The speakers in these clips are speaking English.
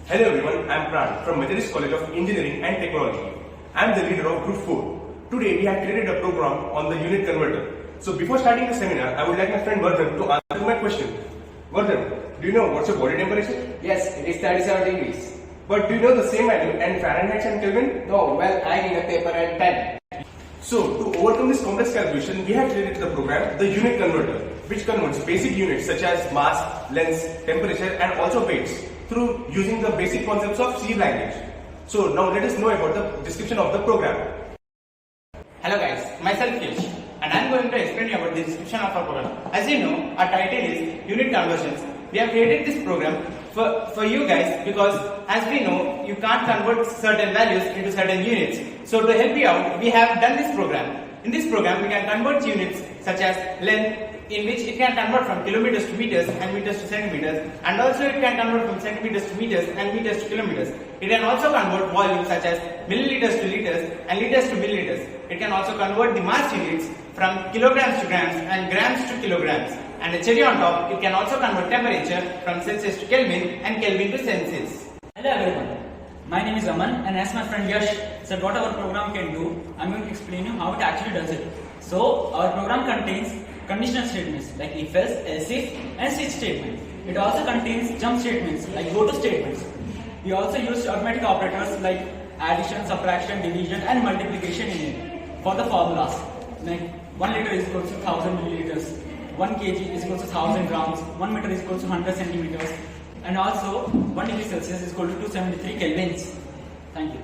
Hello everyone, I am Pran from Methodist College of Engineering and Technology. I am the leader of Group 4. Today we have created a program on the unit converter. So before starting the seminar, I would like my friend Vardhan to answer my question. Vardhan, do you know what's your body temperature? Yes, it is 37 degrees. But do you know the same value in Fahrenheit and Kelvin? No, well, I need a paper and pen. So to overcome this complex calculation, we have created the program, the unit converter, which converts basic units such as mass, length, temperature and also weights through using the basic concepts of C language. So now let us know about the description of the program. Hello guys, myself Kish and I am going to explain you about the description of our program. As you know, our title is Unit Conversions. We have created this program for you guys because as we know, you can't convert certain values into certain units. So to help you out, we have done this program. In this program, we can convert units such as length, in which it can convert from kilometers to meters and meters to centimeters, and also it can convert from centimeters to meters and meters to kilometers. It can also convert volumes such as milliliters to liters and liters to milliliters. It can also convert the mass units from kilograms to grams and grams to kilograms. And the cherry on top, it can also convert temperature from Celsius to Kelvin and Kelvin to Celsius. Hello everyone, my name is Aman, and as my friend Yash said what our program can do, I'm going to explain you how it actually does it. So our program contains conditional statements like if else, else if and switch statements. It also contains jump statements like go to statements. We also use arithmetic operators like addition, subtraction, division and multiplication in it for the formulas. Like 1 liter is equal to 1000 milliliters, 1 kg is equal to 1000 grams, 1 meter is equal to 100 centimeters, and also 1 degree Celsius is equal to 273 kelvins. Thank you.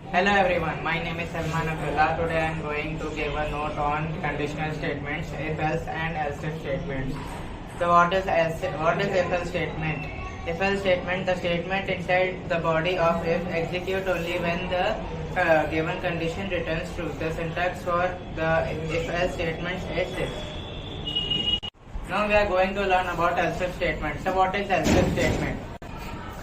Hello everyone, my name is Salman Abdullah. Today I am going to give a note on conditional statements, if else and else if statements. So what is if else statement? If else statement, the statement inside the body of if execute only when the given condition returns true. The syntax for the if else statements is this. Now we are going to learn about else if statement. So what is else if statement?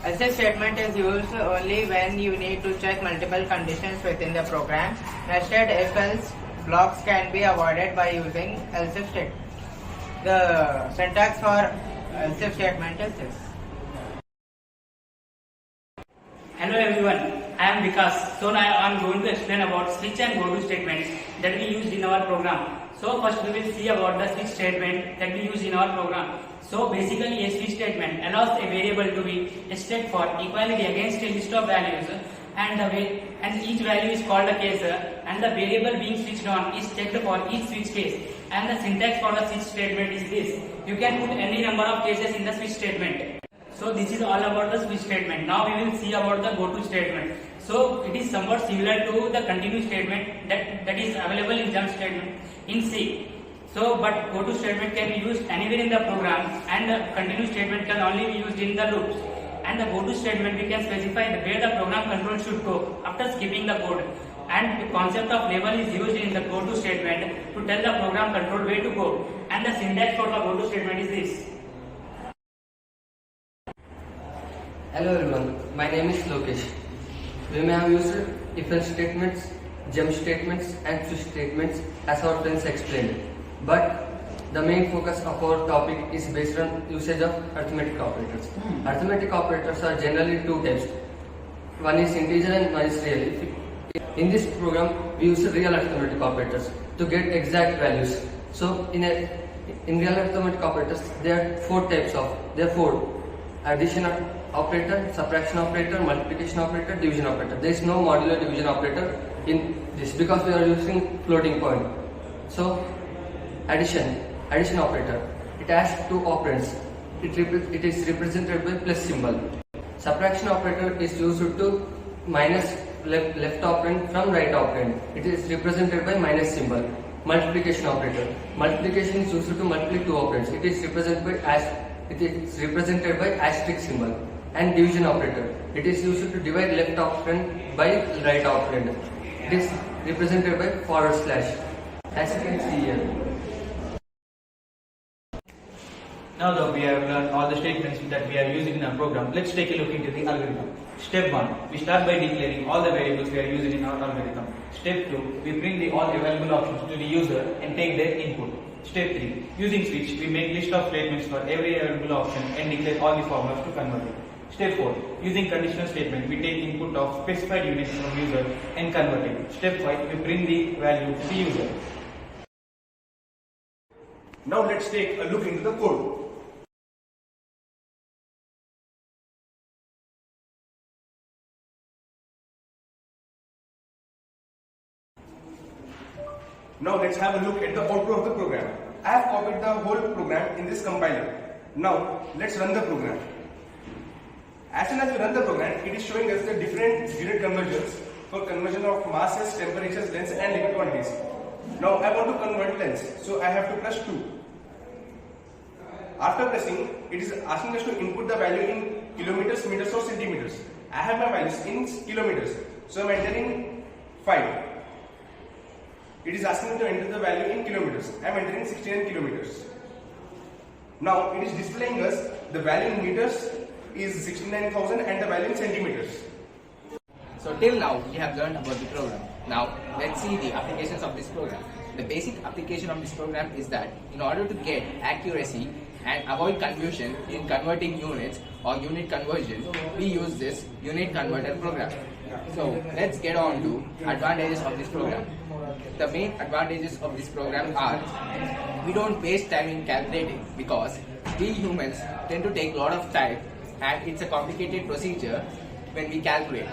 Else if statement is used only when you need to check multiple conditions within the program. Nested if else blocks can be avoided by using else if statement. The syntax for else if statement is this. Hello everyone, I am Vikas. So now I am going to explain about switch and go to statements that we used in our program. So first we will see about the switch statement that we use in our program. So basically a switch statement allows a variable to be checked for equality against a list of values and each value is called a case and the variable being switched on is checked for each switch case, and the syntax for the switch statement is this. You can put any number of cases in the switch statement. So this is all about the switch statement. Now we will see about the go to statement. So it is somewhat similar to the continue statement that is available in jump statement in C. So but go to statement can be used anywhere in the program and the continue statement can only be used in the loops. And the go to statement we can specify where the program control should go after skipping the code. And the concept of label is used in the go to statement to tell the program control where to go. And the syntax for the go to statement is this. Hello everyone, my name is Lokesh. We may have used if-else statements, jump statements and switch statements as our friends explained. But the main focus of our topic is based on usage of arithmetic operators. Arithmetic operators are generally two types. One is integer and one is real. In this program, we use real arithmetic operators to get exact values. So in real arithmetic operators, there are four types of. There are four: addition operator, subtraction operator, multiplication operator, division operator. There is no modular division operator in this because we are using floating point. So addition operator, it has two operands. It is represented by plus symbol. Subtraction operator is used to minus left operand from right operand. It is represented by minus symbol. Multiplication operator, multiplication is used to multiply two operands. It is represented by asterisk symbol. And division operator, it is used to divide left operand by right operand. It is represented by forward slash, as you can see here. Now that we have learned all the statements that we are using in our program, let's take a look into the algorithm. Step 1, we start by declaring all the variables we are using in our algorithm. Step 2, we bring all available options to the user and take their input. Step 3, using switch, we make list of statements for every available option and declare all the formulas to convert it. Step 4. Using conditional statement, we take input of specified units from user and convert it. Step 5. We print the value to the user. Now let's take a look into the code. Now let's have a look at the output of the program. I have copied the whole program in this compiler. Now let's run the program. As soon as we run the program, it is showing us the different unit conversions for conversion of masses, temperatures, lengths and liquid quantities. Now I want to convert lengths, so I have to press 2. After pressing, it is asking us to input the value in kilometers, meters or centimeters. I have my values in kilometers, so I am entering 5. It is asking me to enter the value in kilometers. I am entering 69 kilometers. Now it is displaying us the value in meters is 69,000 and the value in centimeters. So till now we have learned about the program. Now let's see the applications of this program. The basic application of this program is that in order to get accuracy and avoid confusion in converting units or unit conversion, we use this unit converter program. So let's get on to advantages of this program. The main advantages of this program are we don't waste time in calculating because we humans tend to take a lot of time and it's a complicated procedure when we calculate.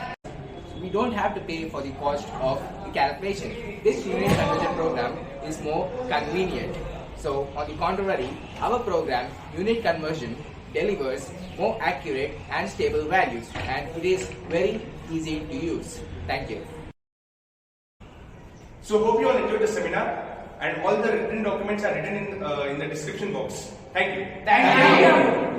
We don't have to pay for the cost of the calculation. This unit conversion program is more convenient. So on the contrary, our program unit conversion delivers more accurate and stable values and it is very easy to use. Thank you. So hope you all enjoyed the seminar and all the written documents are written in the description box. Thank you. Thank you.